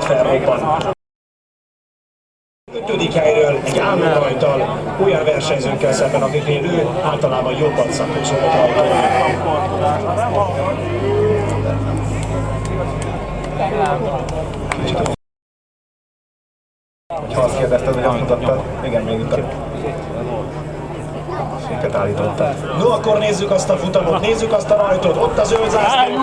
ott felrobban. 5. helyről egy álló rajttal, olyan versenyzőkkel szemben, akiknél ő általában jobban szakosodott rajtól. Ha azt kérdezted, hogy azt mutattad, igen, még itt a féket állítottad. No, akkor nézzük azt a futamot, nézzük azt a rajtot, ott az zöld zászló.